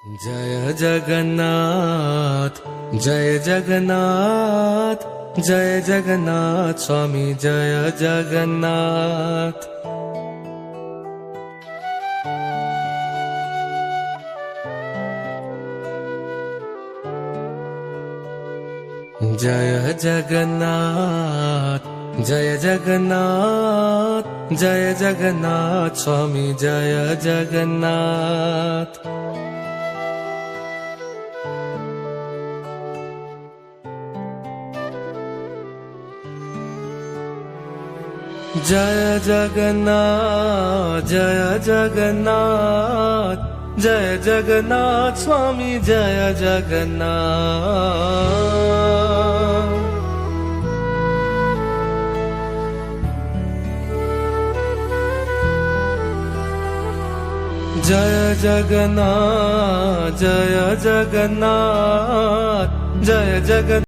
जय जगन्नाथ जय जगन्नाथ जय जगन्नाथ स्वामी जय जगन्नाथ। जय जगन्नाथ जय जगन्नाथ जय जगन्नाथ स्वामी जय जगन्नाथ। जय जगन्नाथ जय जगन्नाथ जय जगन्नाथ स्वामी जय जगन्नाथ। जय जगन्नाथ जय जगन्नाथ जय जगन्नाथ।